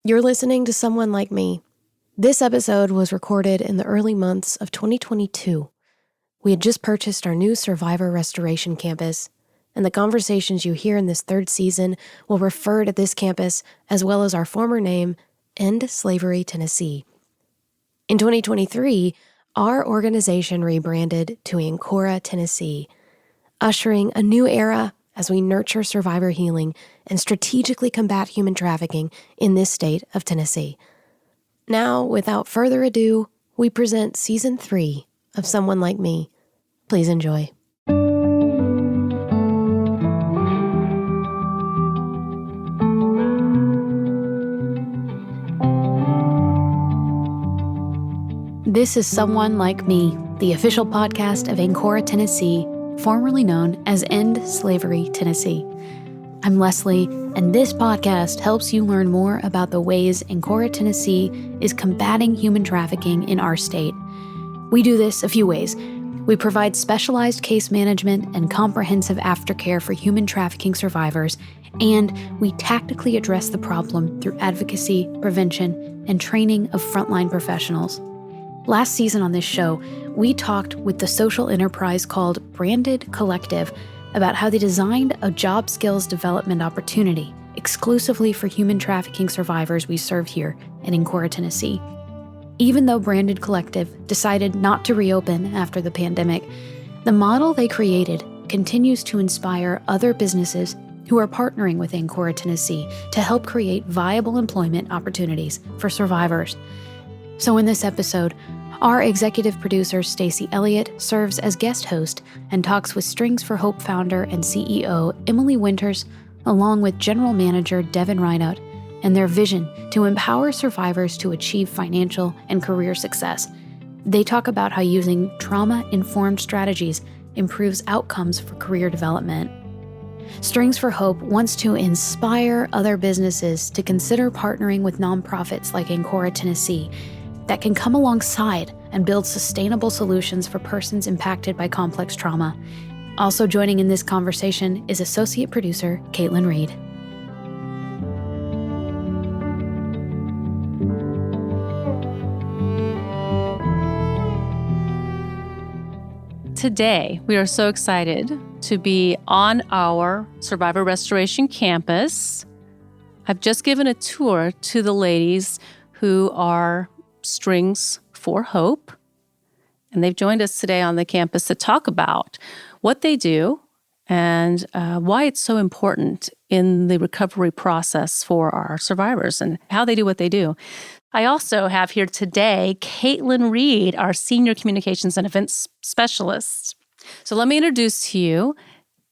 You're listening to Someone Like Me. This episode was recorded in the early months of 2022. We had just purchased our new Survivor Restoration campus, and the conversations you hear in this third season will refer to this campus as well as our former name, End Slavery Tennessee. In 2023, our organization rebranded to Ancora, Tennessee, ushering a new era as we nurture survivor healing and strategically combat human trafficking in this state of Tennessee. Now, without further ado, we present Season 3 of Someone Like Me. Please enjoy. This is Someone Like Me, the official podcast of Ancora, Tennessee, formerly known as End Slavery Tennessee. I'm Leslie, and this podcast helps you learn more about the ways Ancora, Tennessee is combating human trafficking in our state. We do this a few ways. We provide specialized case management and comprehensive aftercare for human trafficking survivors, and we tactically address the problem through advocacy, prevention, and training of frontline professionals. Last season on this show, we talked with the social enterprise called Branded Collective about how they designed a job skills development opportunity exclusively for human trafficking survivors we serve here in Ancora, Tennessee. Even though Branded Collective decided not to reopen after the pandemic, the model they created continues to inspire other businesses who are partnering with Ancora, Tennessee to help create viable employment opportunities for survivors. So in this episode, our executive producer, Stacy Elliott, serves as guest host and talks with Strings for Hope founder and CEO Emily Winters, along with general manager Devon Rideout, and their vision to empower survivors to achieve financial and career success. They talk about how using trauma-informed strategies improves outcomes for career development. Strings for Hope wants to inspire other businesses to consider partnering with nonprofits like Ancora, Tennessee, that can come alongside and build sustainable solutions for persons impacted by complex trauma. Also joining in this conversation is associate producer Caitlin Reed. Today, we are so excited to be on our Survivor Restoration campus. I've just given a tour to the ladies who are Strings for Hope, and they've joined us today on the campus to talk about what they do and why it's so important in the recovery process for our survivors and how they do what they do. I also have here today Caitlin Reed, our Senior Communications and Events Specialist. So let me introduce to you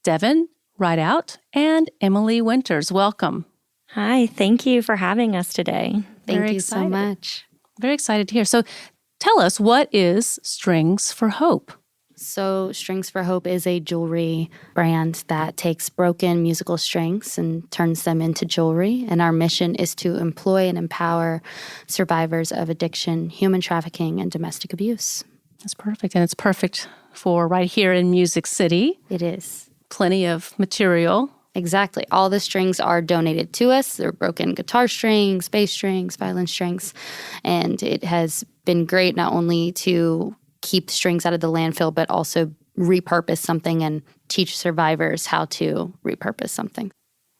Devon Rideout and Emily Winters. Welcome. Hi, thank you for having us today. Thank you so much. Very excited to hear. So tell us, what is Strings for Hope? So Strings for Hope is a jewelry brand that takes broken musical strings and turns them into jewelry. And our mission is to employ and empower survivors of addiction, human trafficking, and domestic abuse. That's perfect. And it's perfect for right here in Music City. It is. Plenty of material. Exactly. All the strings are donated to us. They're broken guitar strings, bass strings, violin strings. And it has been great not only to keep strings out of the landfill, but also repurpose something and teach survivors how to repurpose something.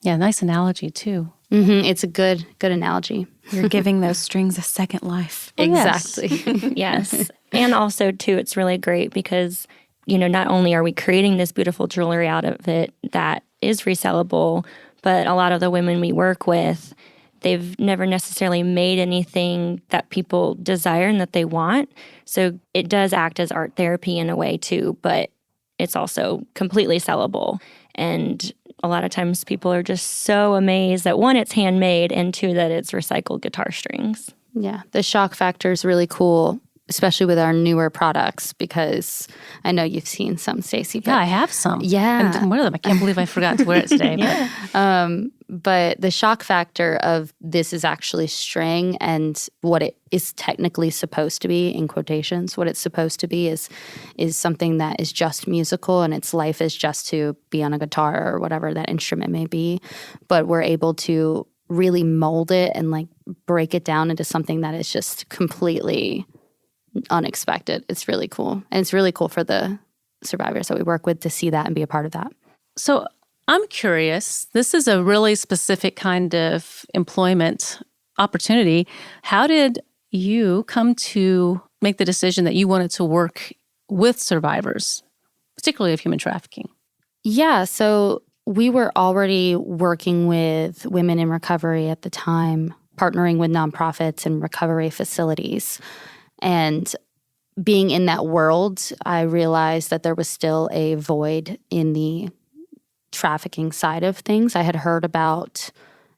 Yeah, nice analogy too. Mm-hmm. It's a good analogy. You're giving those strings a second life. Exactly. Yes. And also, too, it's really great because, not only are we creating this beautiful jewelry out of it that is resellable, but a lot of the women we work with, they've never necessarily made anything that people desire and that they want. So it does act as art therapy in a way too, but it's also completely sellable. And a lot of times people are just so amazed that one, it's handmade, and two, that it's recycled guitar strings. Yeah, the shock factor is really cool, especially with our newer products, because I know you've seen some, Stacy. Yeah, I have some. Yeah. And one of them, I can't believe I forgot to wear it today. Yeah. But the shock factor of this is actually string, and what it is technically supposed to be, in quotations, what it's supposed to be is something that is just musical, and its life is just to be on a guitar or whatever that instrument may be. But we're able to really mold it and break it down into something that is just completely unexpected. It's really cool. And it's really cool for the survivors that we work with to see that and be a part of that. So I'm curious, this is a really specific kind of employment opportunity. How did you come to make the decision that you wanted to work with survivors, particularly of human trafficking? Yeah, so we were already working with women in recovery at the time, partnering with nonprofits and recovery facilities. And being in that world, I realized that there was still a void in the trafficking side of things. I had heard about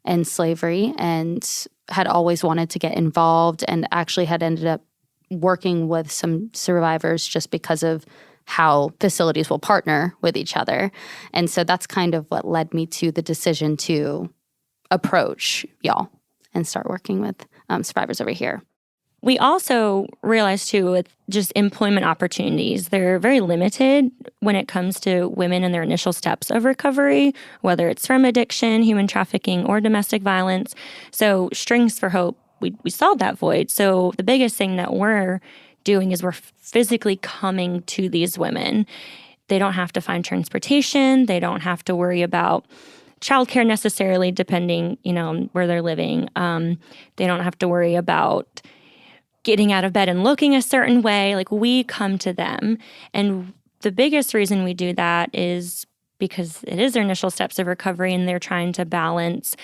end slavery and had always wanted to get involved, and actually had ended up working with some survivors just because of how facilities will partner with each other. And so that's kind of what led me to the decision to approach y'all and start working with survivors over here. We also realized, too, with just employment opportunities, they're very limited when it comes to women in their initial steps of recovery, whether it's from addiction, human trafficking, or domestic violence. So Strings for Hope, we solved that void. So the biggest thing that we're doing is we're physically coming to these women. They don't have to find transportation. They don't have to worry about childcare necessarily, depending, on where they're living. They don't have to worry about getting out of bed and looking a certain way. Like, we come to them. And the biggest reason we do that is because it is their initial steps of recovery, and they're trying to balance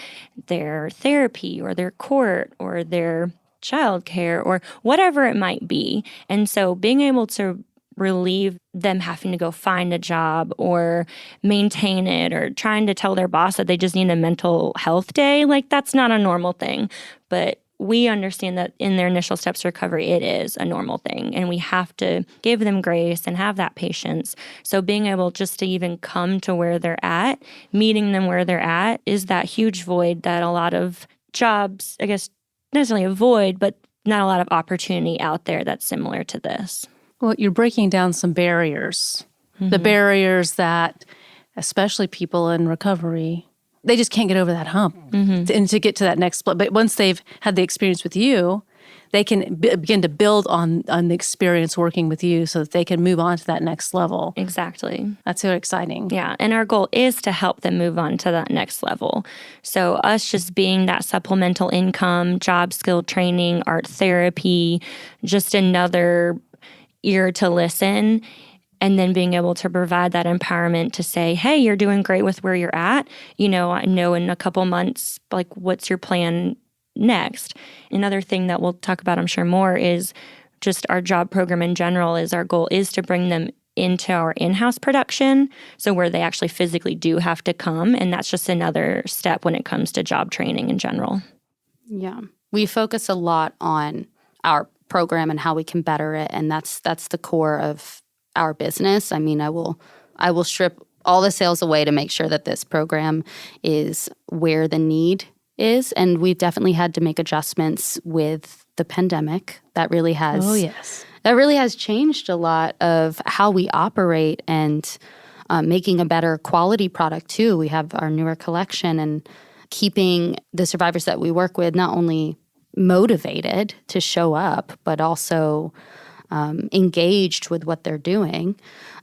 their therapy or their court or their childcare or whatever it might be. And so being able to relieve them having to go find a job or maintain it, or trying to tell their boss that they just need a mental health day, like, that's not a normal thing. But we understand that in their initial steps of recovery, it is a normal thing, and we have to give them grace and have that patience. So being able just to even come to where they're at, meeting them where they're at, is that huge void that a lot of jobs, I guess, not necessarily a void, but not a lot of opportunity out there that's similar to this. Well, you're breaking down some barriers. Mm-hmm. The barriers that, especially people in recovery, they just can't get over that hump and to get to that next split. But once they've had the experience with you, they can begin to build on the experience working with you so that they can move on to that next level. Exactly. That's so exciting. Yeah. And our goal is to help them move on to that next level. So us just being that supplemental income, job skill training, art therapy, just another ear to listen, and then being able to provide that empowerment to say, hey, you're doing great with where you're at. I know in a couple months, like, what's your plan next? Another thing that we'll talk about, I'm sure, more is just our job program in general. Is our goal is to bring them into our in-house production, so where they actually physically do have to come. And that's just another step when it comes to job training in general. Yeah. We focus a lot on our program and how we can better it. And that's the core of our business. I mean, I will strip all the sales away to make sure that this program is where the need is. And we've definitely had to make adjustments with the pandemic. That really has that really has changed a lot of how we operate, and making a better quality product too. We have our newer collection, and keeping the survivors that we work with not only motivated to show up, but also engaged with what they're doing.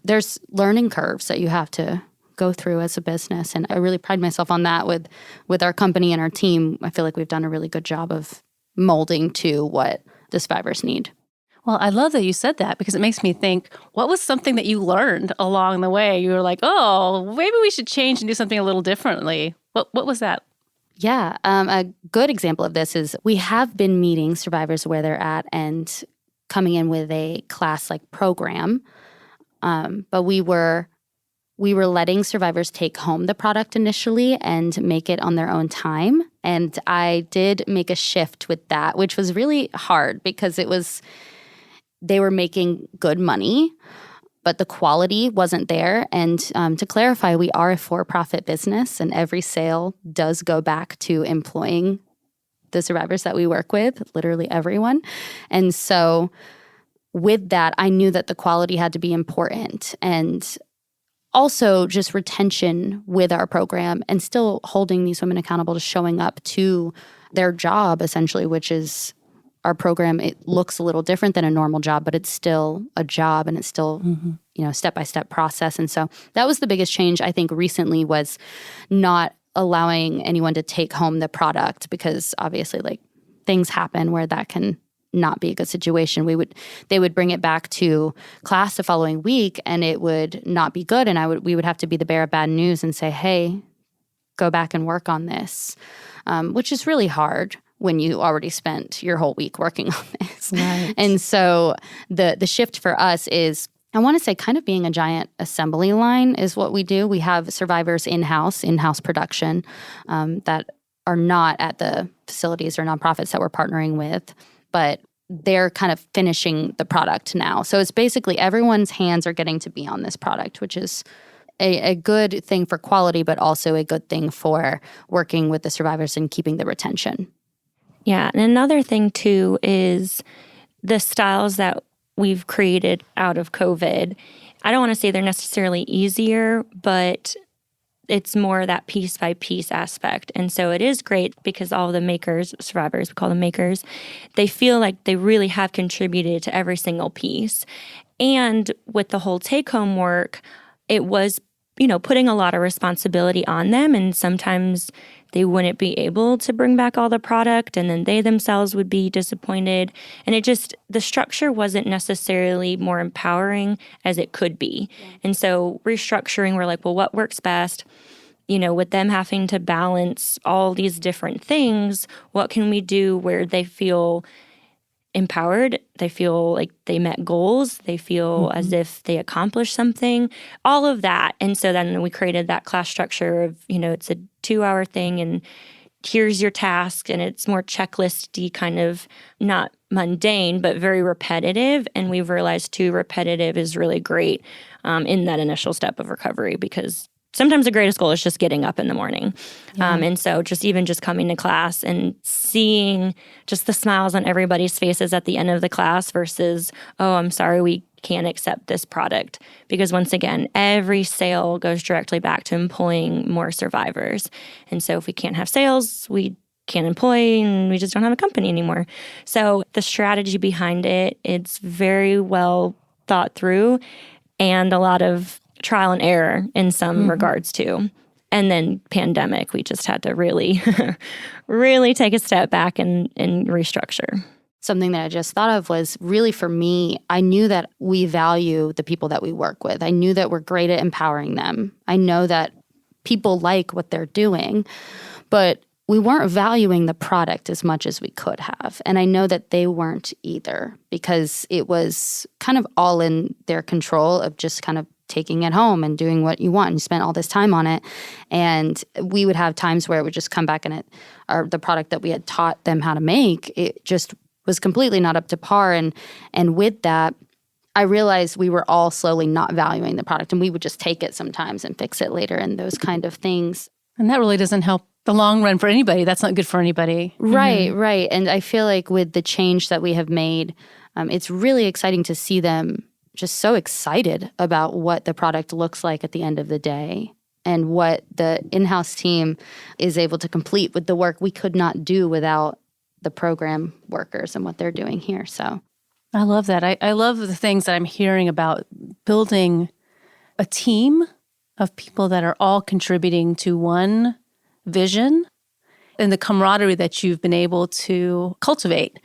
There's learning curves that you have to go through as a business. And I really pride myself on that with our company and our team. I feel like we've done a really good job of molding to what the survivors need. Well, I love that you said that, because it makes me think, what was something that you learned along the way? You were like, oh, maybe we should change and do something a little differently. What was that? Yeah. A good example of this is we have been meeting survivors where they're at and coming in with a class-like program. But we were letting survivors take home the product initially and make it on their own time. And I did make a shift with that, which was really hard because they were making good money, but the quality wasn't there. And to clarify, we are a for-profit business, and every sale does go back to employing the survivors that we work with, literally everyone. And so with that, I knew that the quality had to be important, and also just retention with our program, and still holding these women accountable to showing up to their job, essentially, which is our program. It looks a little different than a normal job, but it's still a job, and it's still, step-by-step process. And so that was the biggest change, I think, recently, was not allowing anyone to take home the product, because obviously, like, things happen where that can not be a good situation. They would bring it back to class the following week, and it would not be good. And we would have to be the bearer of bad news and say, hey, go back and work on this, which is really hard when you already spent your whole week working on this. Right. And so the shift for us is, I want to say, kind of being a giant assembly line is what we do. We have survivors in-house production that are not at the facilities or nonprofits that we're partnering with, but they're kind of finishing the product now. So it's basically everyone's hands are getting to be on this product, which is a good thing for quality, but also a good thing for working with the survivors and keeping the retention. Yeah. And another thing, too, is the styles that we've created out of COVID. I don't want to say they're necessarily easier, but it's more that piece by piece aspect. And so it is great because all the makers, survivors, we call them makers, they feel like they really have contributed to every single piece. And with the whole take-home work, it was, putting a lot of responsibility on them. And sometimes they wouldn't be able to bring back all the product, and then they themselves would be disappointed. And the structure wasn't necessarily more empowering as it could be. Yeah. And so restructuring, we're like, well, what works best? With them having to balance all these different things, what can we do where they feel empowered, they feel like they met goals, they feel as if they accomplished something, all of that. And so then we created that class structure of, it's a 2-hour thing, and here's your task, and it's more checklist-y, kind of not mundane, but very repetitive. And we've realized, too, repetitive is really great in that initial step of recovery, because sometimes the greatest goal is just getting up in the morning. Yeah. And so just coming to class and seeing just the smiles on everybody's faces at the end of the class versus, oh, I'm sorry, we can't accept this product. Because once again, every sale goes directly back to employing more survivors. And so if we can't have sales, we can't employ, and we just don't have a company anymore. So the strategy behind it, it's very well thought through, and a lot of trial and error in some regards too. And then pandemic, we just had to really, really take a step back and restructure. Something that I just thought of was, really, for me, I knew that we value the people that we work with. I knew that we're great at empowering them. I know that people like what they're doing, but we weren't valuing the product as much as we could have. And I know that they weren't either, because it was kind of all in their control of just kind of taking it home and doing what you want. And you spent all this time on it. And we would have times where it would just come back and the product that we had taught them how to make, it just was completely not up to par. And with that, I realized we were all slowly not valuing the product, and we would just take it sometimes and fix it later and those kind of things. And that really doesn't help the long run for anybody. That's not good for anybody. Right, right. And I feel like with the change that we have made, it's really exciting to see them just so excited about what the product looks like at the end of the day, and what the in-house team is able to complete with the work we could not do without the program workers and what they're doing here. So I love that. I love the things that I'm hearing about building a team of people that are all contributing to one vision, and the camaraderie that you've been able to cultivate.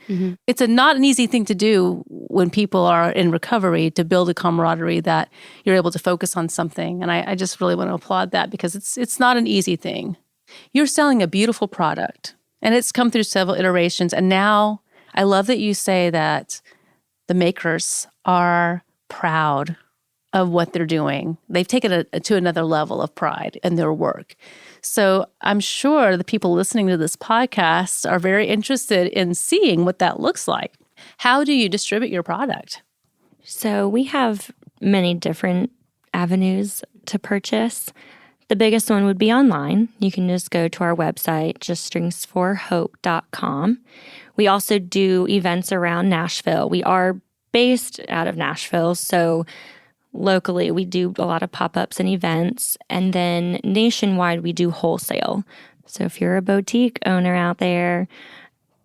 It's not an easy thing to do when people are in recovery, to build a camaraderie that you're able to focus on something. And I just really want to applaud that, because it's not an easy thing. You're selling a beautiful product, and it's come through several iterations. And now I love that you say that the makers are proud of what they're doing. They've taken it to another level of pride in their work. So I'm sure the people listening to this podcast are very interested in seeing what that looks like. How do you distribute your product? So we have many different avenues to purchase. The biggest one would be online. You can just go to our website, juststringsforhope.com. We also do events around Nashville. We are based out of Nashville, so locally, we do a lot of pop-ups and events, and then nationwide, we do wholesale. So if you're a boutique owner out there,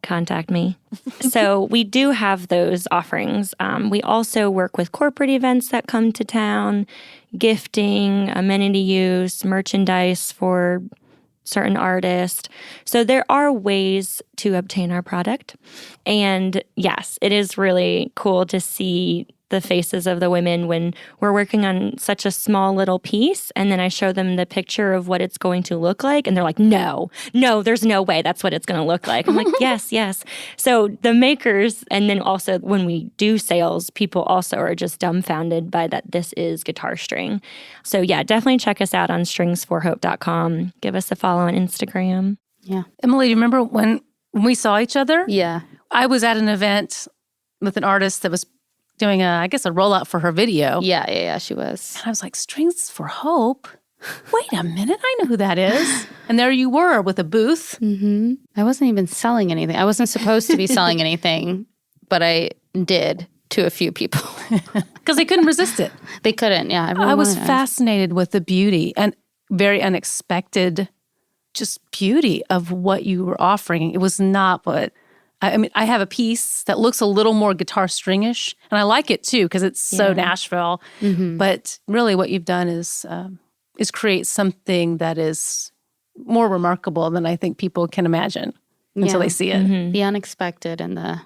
contact me. So we do have those offerings. We also work with corporate events that come to town, gifting, amenity use, merchandise for certain artists. So there are ways to obtain our product. And yes, it is really cool to see the faces of the women when we're working on such a small little piece, and then I show them the picture of what it's going to look like, and they're like, no, there's no way that's what it's going to look like. I'm like, yes. So the makers, and then also when we do sales, people also are just dumbfounded by that this is guitar string. So yeah, definitely check us out on stringsforhope.com. Give us a follow on Instagram. Yeah. Emily, do you remember when we saw each other? Yeah. I was at an event with an artist that was doing a rollout for her video. Yeah, she was. And I was like, Strings for Hope? Wait a minute, I know who that is. And there you were with a booth. Mm-hmm. I wasn't even selling anything. I wasn't supposed to be selling anything, but I did to a few people. Because they couldn't resist it. They couldn't, yeah. I was fascinated with the beauty and very unexpected just beauty of what you were offering. It was not what... I mean, I have a piece that looks a little more guitar stringish, and I like it too because it's so Nashville. Mm-hmm. But really, what you've done is create something that is more remarkable than I think people can imagine until they see it. Mm-hmm. The unexpected and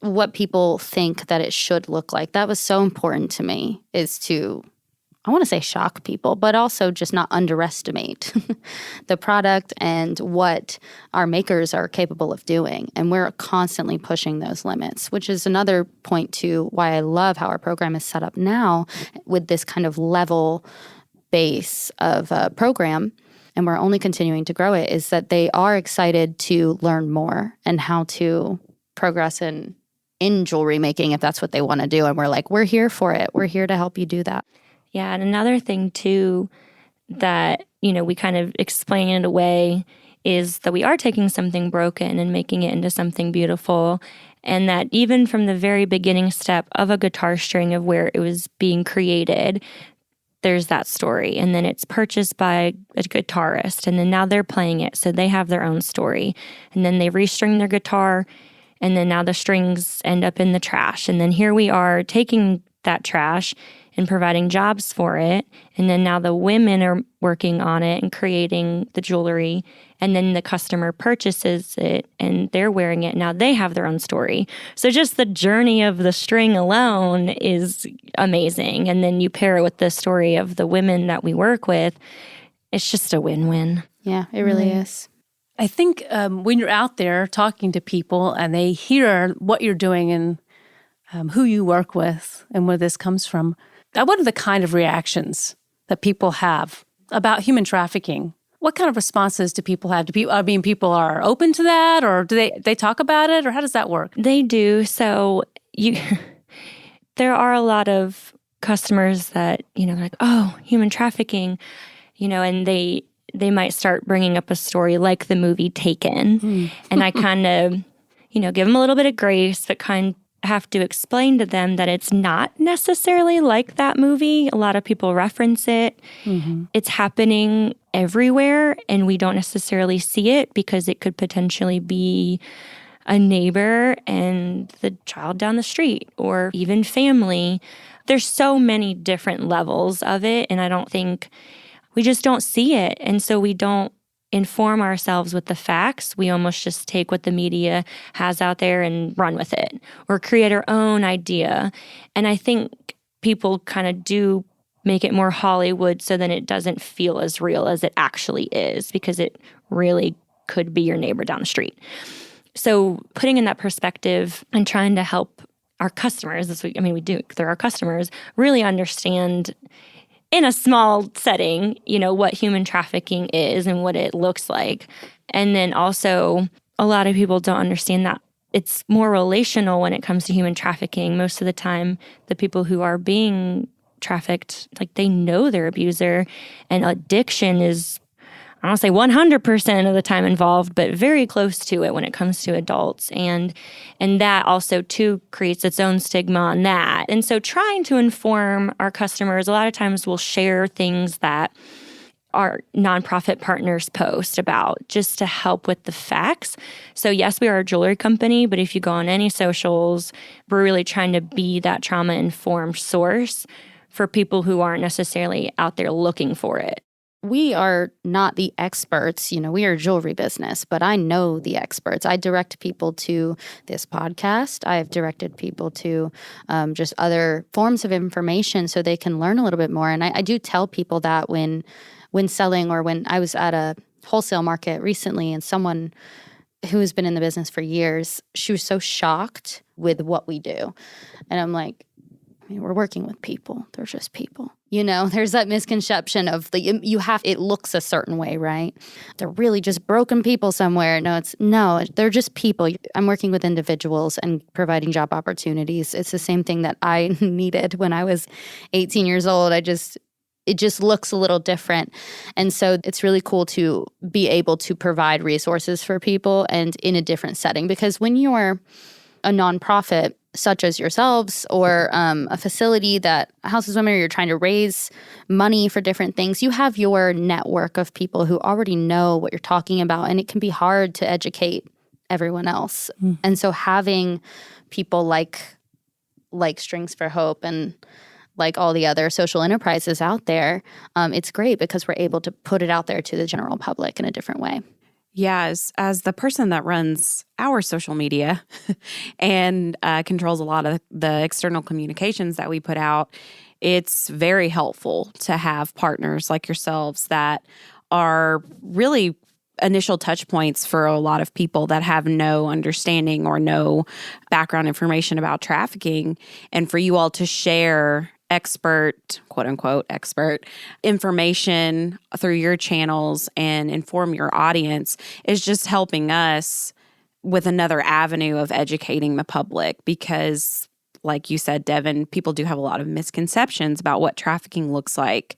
what people think that it should look like. That was so important to me, is to, I want to say shock people, but also just not underestimate the product and what our makers are capable of doing. And we're constantly pushing those limits, which is another point to why I love how our program is set up now with this kind of level base of program. And we're only continuing to grow it, is that they are excited to learn more and how to progress in jewelry making if that's what they want to do. And we're like, we're here for it. We're here to help you do that. Yeah, and another thing too that, we kind of explain in a way is that we are taking something broken and making it into something beautiful. And that even from the very beginning step of a guitar string of where it was being created, there's that story. And then it's purchased by a guitarist, and then now they're playing it, so they have their own story. And then they restring their guitar, and then now the strings end up in the trash. And then here we are taking that trash and providing jobs for it. And then now the women are working on it and creating the jewelry. And then the customer purchases it and they're wearing it. Now they have their own story. So just the journey of the string alone is amazing. And then you pair it with the story of the women that we work with. It's just a win-win. Yeah, it really is. I think when you're out there talking to people and they hear what you're doing and who you work with and where this comes from, what are the kind of reactions that people have about human trafficking? What kind of responses do people have? People are open to that, or do they talk about it, or how does that work? They do. So there are a lot of customers that, like, oh, human trafficking, and they might start bringing up a story like the movie Taken. And I kind of, give them a little bit of grace, but kind of have to explain to them that it's not necessarily like that movie. A lot of people reference it. Mm-hmm. It's happening everywhere, and we don't necessarily see it because it could potentially be a neighbor and the child down the street, or even family. There's so many different levels of it, and I don't think we just don't see it. And so we don't inform ourselves with the facts. We almost just take what the media has out there and run with it, or create our own idea. And I think people kind of do make it more Hollywood so then it doesn't feel as real as it actually is, because it really could be your neighbor down the street. So putting in that perspective and trying to help our customers, they're our customers, really understand in a small setting, what human trafficking is and what it looks like. And then also, a lot of people don't understand that it's more relational when it comes to human trafficking. Most of the time, the people who are being trafficked, they know their abuser, and addiction is, I don't say 100% of the time involved, but very close to it when it comes to adults. And that also, too, creates its own stigma on that. And so trying to inform our customers, a lot of times we'll share things that our nonprofit partners post about, just to help with the facts. So yes, we are a jewelry company, but if you go on any socials, we're really trying to be that trauma-informed source for people who aren't necessarily out there looking for it. We are not the experts. We are a jewelry business, but I know the experts. I direct people to this podcast. I have directed people to just other forms of information so they can learn a little bit more. And I do tell people that when selling, or when I was at a wholesale market recently, and someone who has been in the business for years, she was so shocked with what we do. And I'm like, we're working with people. They're just people. There's that misconception of it looks a certain way, right? They're really just broken people somewhere. No, they're just people. I'm working with individuals and providing job opportunities. It's the same thing that I needed when I was 18 years old. It just looks a little different. And so it's really cool to be able to provide resources for people and in a different setting, because when you're a nonprofit, such as yourselves, or a facility that houses women, or you're trying to raise money for different things, you have your network of people who already know what you're talking about, and it can be hard to educate everyone else. And so having people like Strings for Hope and like all the other social enterprises out there, it's great because we're able to put it out there to the general public in a different way. Yeah, as the person that runs our social media and controls a lot of the external communications that we put out, it's very helpful to have partners like yourselves that are really initial touch points for a lot of people that have no understanding or no background information about trafficking, and for you all to share quote unquote expert information through your channels and inform your audience is just helping us with another avenue of educating the public. Because like you said, Devon, people do have a lot of misconceptions about what trafficking looks like.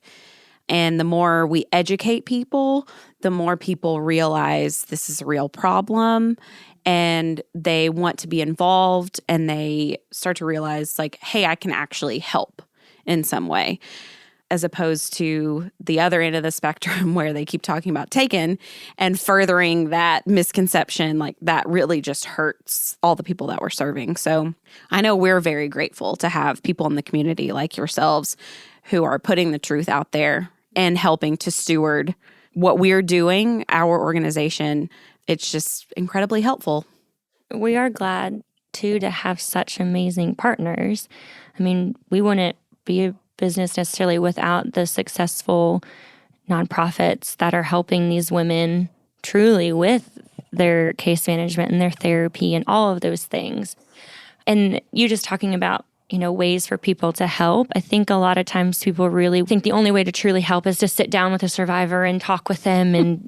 And the more we educate people, the more people realize this is a real problem, and they want to be involved, and they start to realize, like, hey, I can actually help in some way, as opposed to the other end of the spectrum where they keep talking about taken and furthering that misconception. Like, that really just hurts all the people that we're serving. So I know we're very grateful to have people in the community like yourselves who are putting the truth out there and helping to steward what we're doing, our organization. It's just incredibly helpful. We are glad, too, to have such amazing partners. I mean, we wouldn't be a business necessarily without the successful nonprofits that are helping these women truly with their case management and their therapy and all of those things. And you just talking about, ways for people to help. I think a lot of times people really think the only way to truly help is to sit down with a survivor and talk with them and,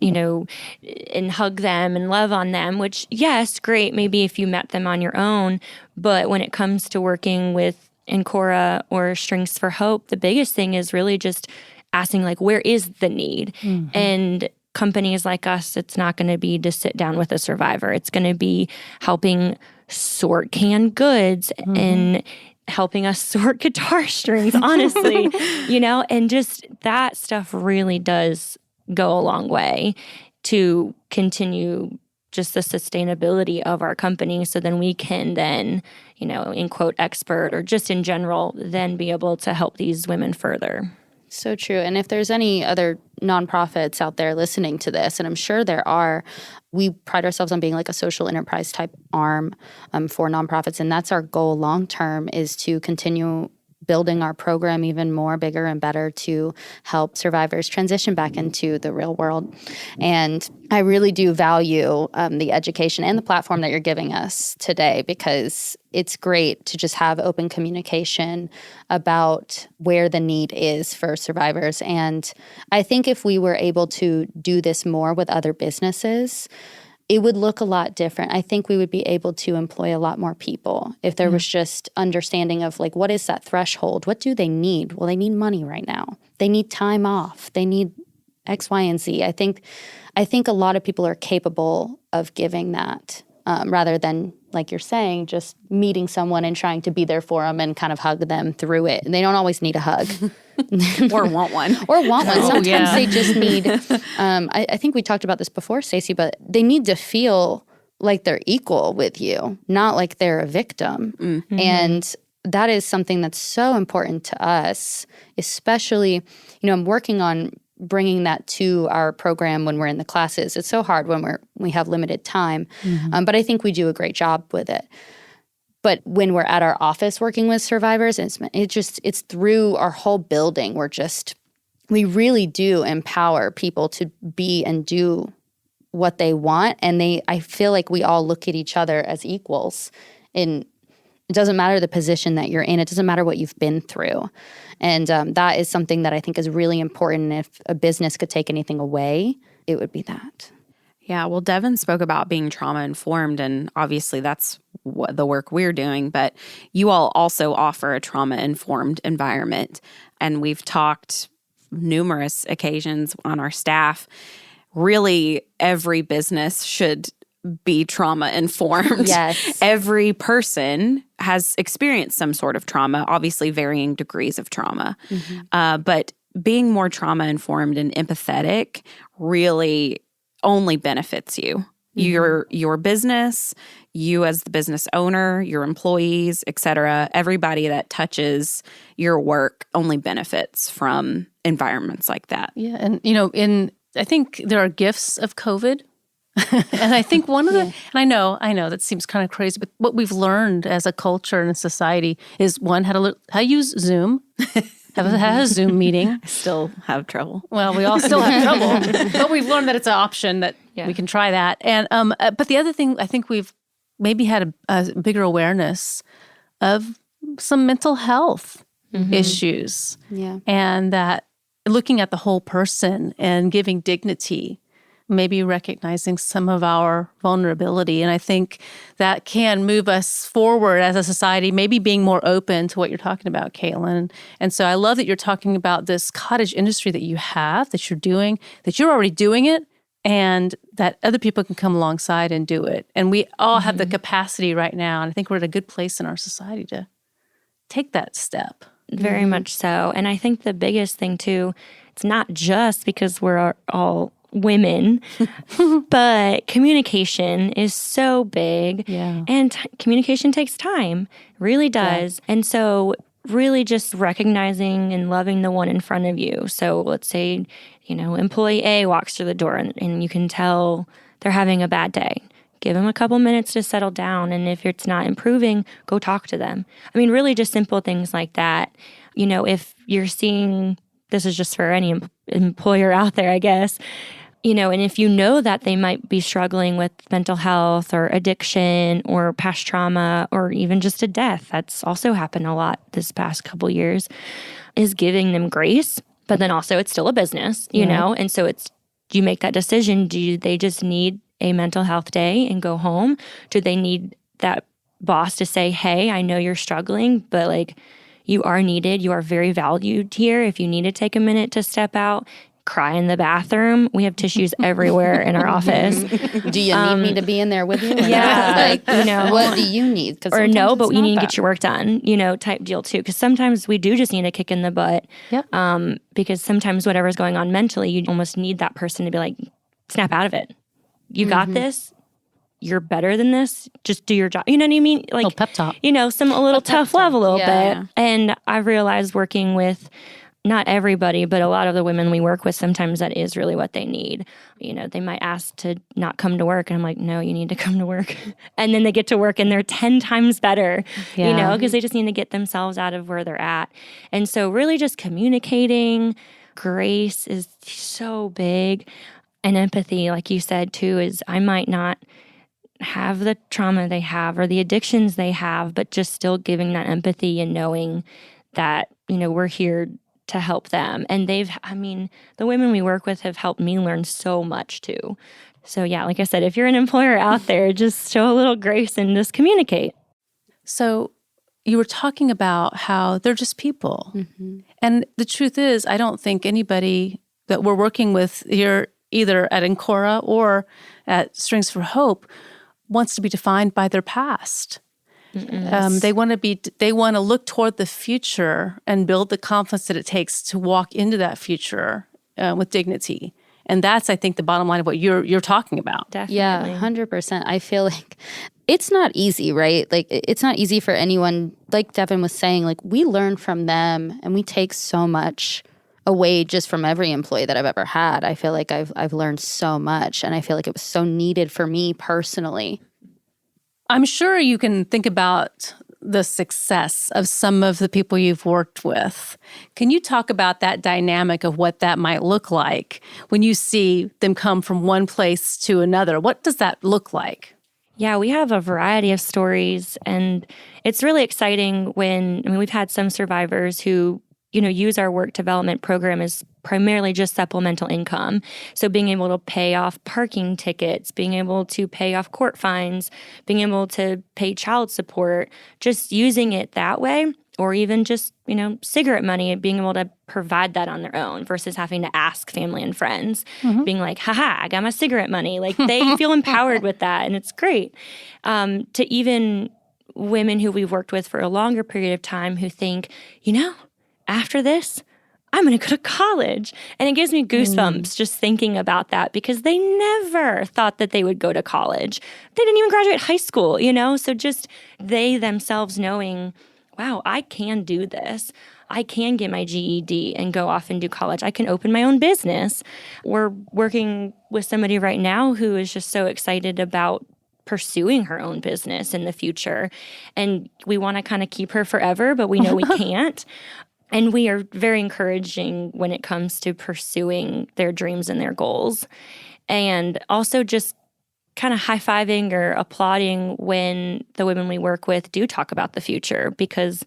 and hug them and love on them, which, yes, great, maybe if you met them on your own. But when it comes to working with Encora or Strings for Hope, the biggest thing is really just asking, like, where is the need? Mm-hmm. And companies like us, it's not going to be to sit down with a survivor. It's going to be helping sort canned goods and helping us sort guitar strings, honestly, and just that stuff really does go a long way to continue just the sustainability of our company. So then we can then, in quote, expert, or just in general, then be able to help these women further. So true. And if there's any other nonprofits out there listening to this, and I'm sure there are, we pride ourselves on being like a social enterprise type arm for nonprofits. And that's our goal long term, is to continue building our program even more bigger and better to help survivors transition back into the real world. And I really do value the education and the platform that you're giving us today, because it's great to just have open communication about where the need is for survivors. And I think if we were able to do this more with other businesses, it would look a lot different. I think we would be able to employ a lot more people if there was just understanding of, like, what is that threshold? What do they need? Well, they need money right now. They need time off. They need X, Y, and Z. I think a lot of people are capable of giving that rather than like you're saying, just meeting someone and trying to be there for them and kind of hug them through it. And they don't always need a hug. Or want one. Sometimes they just need, I think we talked about this before, Stacy, but they need to feel like they're equal with you, not like they're a victim. Mm-hmm. And that is something that's so important to us, especially, I'm working on bringing that to our program when we're in the classes. It's so hard when we have limited time, but I think we do a great job with it. But when we're at our office working with survivors, it's through our whole building. We really do empower people to be and do what they want, and I feel like we all look at each other as equals. And it doesn't matter the position that you're in. It doesn't matter what you've been through. And that is something that I think is really important. If a business could take anything away, it would be that. Yeah, well, Devon spoke about being trauma-informed, and obviously that's what the work we're doing, but you all also offer a trauma-informed environment. And we've talked numerous occasions on our staff. Really, every business should be trauma-informed. Yes. Every person has experienced some sort of trauma, obviously varying degrees of trauma. Mm-hmm. But being more trauma-informed and empathetic really only benefits you. Mm-hmm. Your business, you as the business owner, your employees, et cetera, everybody that touches your work only benefits from environments like that. Yeah, and I think there are gifts of COVID. And I think one of the, and I know that seems kind of crazy, but what we've learned as a culture and a society is one, how to use Zoom, how to have a Zoom meeting. I still have trouble. Well, we all still have trouble, but we've learned that it's an option that we can try that. And but the other thing, I think we've maybe had a bigger awareness of some mental health issues. Yeah. And that looking at the whole person and giving dignity, maybe recognizing some of our vulnerability. And I think that can move us forward as a society, maybe being more open to what you're talking about, Caitlin. And so I love that you're talking about this cottage industry that you have, that you're doing, that you're already doing it, and that other people can come alongside and do it. And we all have the capacity right now. And I think we're at a good place in our society to take that step. Very much so. And I think the biggest thing too, it's not just because we're all women, but communication is so big, and communication takes time, really does. And so really just recognizing and loving the one in front of you. So let's say, employee A walks through the door and you can tell they're having a bad day. Give them a couple minutes to settle down. And if it's not improving, go talk to them. I mean, really just simple things like that. If you're seeing, this is just for any employer out there, I guess, and if you know that they might be struggling with mental health or addiction or past trauma or even just a death, that's also happened a lot this past couple years, is giving them grace. But then also it's still a business, you know? And so you make that decision. Do they just need a mental health day and go home? Do they need that boss to say, hey, I know you're struggling, but you are needed. You are very valued here. If you need to take a minute to step out, cry in the bathroom. We have tissues everywhere in our office. Do you need me to be in there with you? Yeah. What do you need? Or no, but you need to get your work done, type deal too. Because sometimes we do just need a kick in the butt. Yep. Because sometimes whatever's going on mentally, you almost need that person to be like, snap out of it. You got this. You're better than this. Just do your job. You know what I mean? Like pep talk. A little tough love a little bit. And I've realized working with not everybody, but a lot of the women we work with, sometimes that is really what they need. They might ask to not come to work. And I'm like, no, you need to come to work. And then they get to work and they're 10 times better, because they just need to get themselves out of where they're at. And so really just communicating, grace is so big. And empathy, like you said too, is I might not have the trauma they have or the addictions they have, but just still giving that empathy and knowing that, we're here to help them. And the women we work with have helped me learn so much too. So yeah, like I said, if you're an employer out there, just show a little grace and just communicate. So you were talking about how they're just people. Mm-hmm. And the truth is, I don't think anybody that we're working with here, either at Ancora or at Strings for Hope, wants to be defined by their past. They want to look toward the future and build the confidence that it takes to walk into that future with dignity. And that's, I think, the bottom line of what you're talking about. Definitely. Yeah, 100%. I feel like it's not easy, right? Like, it's not easy for anyone. Like Devon was saying, like, we learn from them and we take so much away just from every employee that I've ever had. I feel like I've learned so much, and I feel like it was so needed for me personally. I'm sure you can think about the success of some of the people you've worked with. Can you talk about that dynamic of what that might look like when you see them come from one place to another? What does that look like? Yeah, we have a variety of stories, and it's really exciting when, we've had some survivors who, use our work development program as primarily just supplemental income. So being able to pay off parking tickets, being able to pay off court fines, being able to pay child support, just using it that way, or even just, cigarette money, being able to provide that on their own versus having to ask family and friends, being like, haha, I got my cigarette money. Like, they feel empowered with that, and it's great. To even women who we've worked with for a longer period of time who think, after this, I'm going to go to college. And it gives me goosebumps just thinking about that, because they never thought that they would go to college. They didn't even graduate high school, So just they themselves knowing, wow, I can do this. I can get my GED and go off and do college. I can open my own business. We're working with somebody right now who is just so excited about pursuing her own business in the future. And we want to kind of keep her forever, but we know we can't. And we are very encouraging when it comes to pursuing their dreams and their goals. And also just kind of high-fiving or applauding when the women we work with do talk about the future, because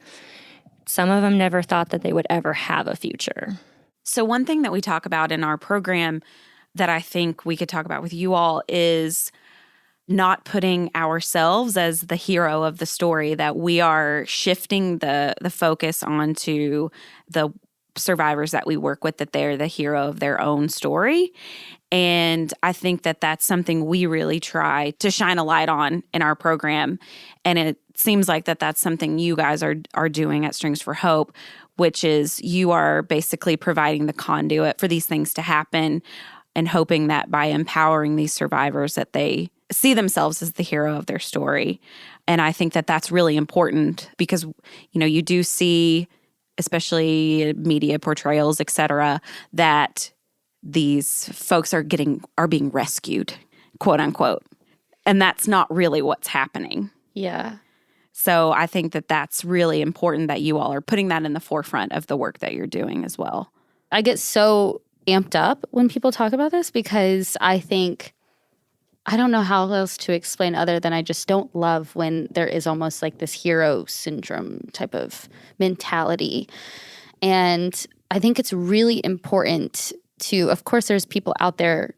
some of them never thought that they would ever have a future. So one thing that we talk about in our program that I think we could talk about with you all is not putting ourselves as the hero of the story, that we are shifting the focus onto the survivors that we work with, that they're the hero of their own story. And I think that that's something we really try to shine a light on in our program. And it seems like that's something you guys are doing at Strings for Hope, which is you are basically providing the conduit for these things to happen, and hoping that by empowering these survivors that they see themselves as the hero of their story. And I think that that's really important, because, you do see, especially media portrayals, et cetera, that these folks are being rescued, quote unquote. And that's not really what's happening. Yeah. So I think that that's really important that you all are putting that in the forefront of the work that you're doing as well. I get so amped up when people talk about this, because I don't know how else to explain other than I just don't love when there is almost like this hero syndrome type of mentality. And I think it's really important to, of course, there's people out there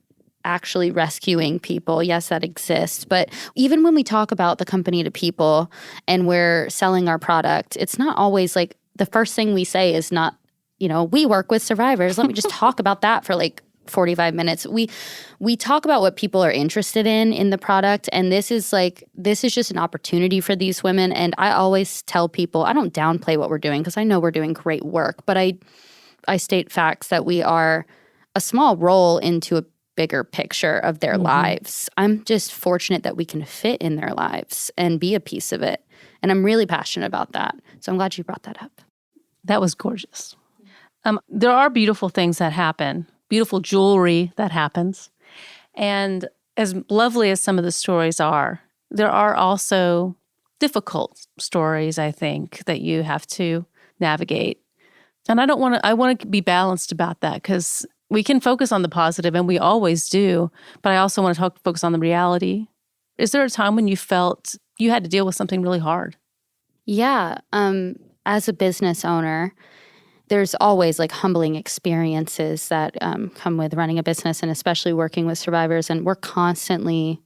actually rescuing people. Yes, that exists. But even when we talk about the company to people and we're selling our product, it's not always like the first thing we say is not, we work with survivors. Let me just talk about that for like 45 minutes. We talk about what people are interested in the product, and this is just an opportunity for these women. And I always tell people, I don't downplay what we're doing, because I know we're doing great work, but I state facts that we are a small role into a bigger picture of their lives. I'm just fortunate that we can fit in their lives and be a piece of it. And I'm really passionate about that. So I'm glad you brought that up. That was gorgeous. There are beautiful things that happen, beautiful jewelry that happens. And as lovely as some of the stories are, there are also difficult stories, I think, that you have to navigate. And I want to be balanced about that, because we can focus on the positive, and we always do, but I also want to focus on the reality. Is there a time when you felt you had to deal with something really hard? Yeah. As a business owner, there's always like humbling experiences that come with running a business, and especially working with survivors. And we're constantly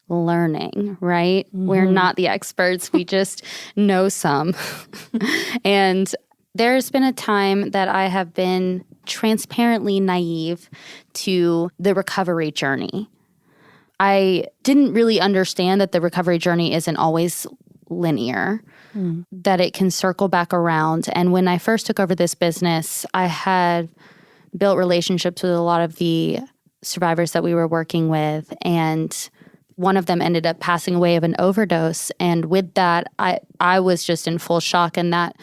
learning, right? We're not the experts. We just know some. And there's been a time that I have been transparently naive to the recovery journey. I didn't really understand that the recovery journey isn't always linear, that it can circle back around. And when I first took over this business, I had built relationships with a lot of the survivors that we were working with. And one of them ended up passing away of an overdose. And with that, I was just in full shock. And that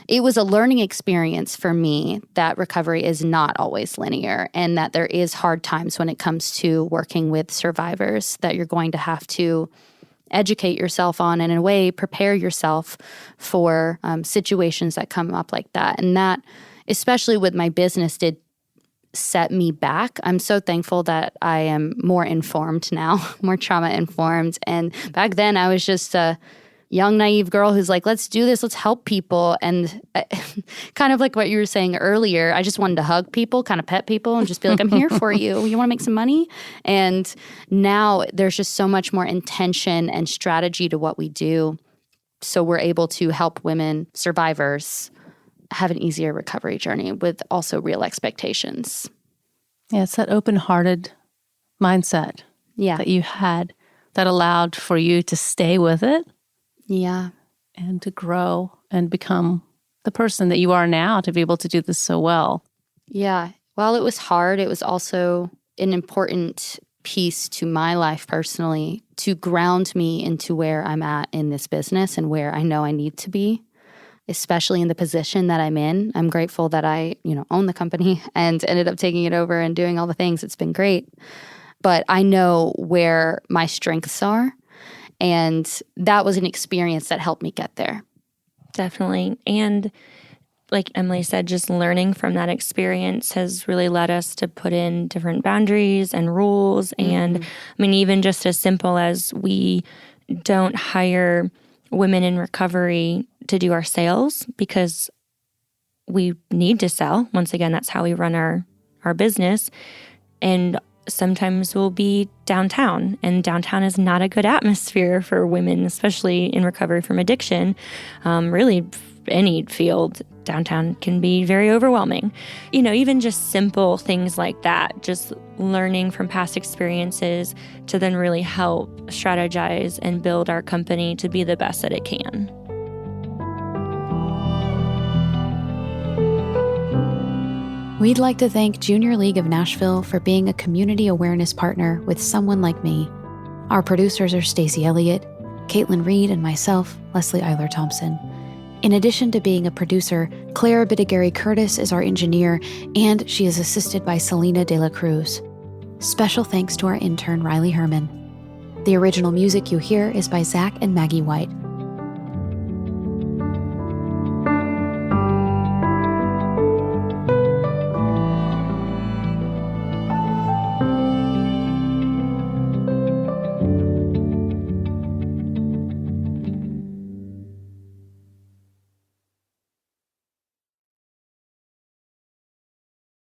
it was a learning experience for me that recovery is not always linear and that there is hard times when it comes to working with survivors that you're going to have to educate yourself on and in a way prepare yourself for situations that come up like that. And that, especially with my business, did set me back. I'm so thankful that I am more informed now, more trauma informed. And back then I was just a young, naive girl who's like, let's do this, let's help people. And kind of like what you were saying earlier, I just wanted to hug people, kind of pet people and just be like, I'm here for you. You want to make some money? And now there's just so much more intention and strategy to what we do. So we're able to help women survivors have an easier recovery journey with also real expectations. Yeah, it's that open-hearted mindset that you had that allowed for you to stay with it. Yeah. And to grow and become the person that you are now to be able to do this so well. Yeah. While it was hard, it was also an important piece to my life personally to ground me into where I'm at in this business and where I know I need to be, especially in the position that I'm in. I'm grateful that I, own the company and ended up taking it over and doing all the things. It's been great. But I know where my strengths are. And that was an experience that helped me get there. Definitely. And like Emily said, just learning from that experience has really led us to put in different boundaries and rules. And I mean, even just as simple as we don't hire women in recovery to do our sales because we need to sell. Once again, that's how we run our business. And sometimes we'll be downtown, and downtown is not a good atmosphere for women, especially in recovery from addiction. Really, any field, downtown can be very overwhelming. Even just simple things like that, just learning from past experiences to then really help strategize and build our company to be the best that it can. We'd like to thank Junior League of Nashville for being a community awareness partner with Someone Like Me. Our producers are Stacy Elliott, Caitlin Reed, and myself, Leslie Eiler Thompson. In addition to being a producer, Clara Bidigary Curtis is our engineer, and she is assisted by Selena De La Cruz. Special thanks to our intern, Riley Herman. The original music you hear is by Zach and Maggie White.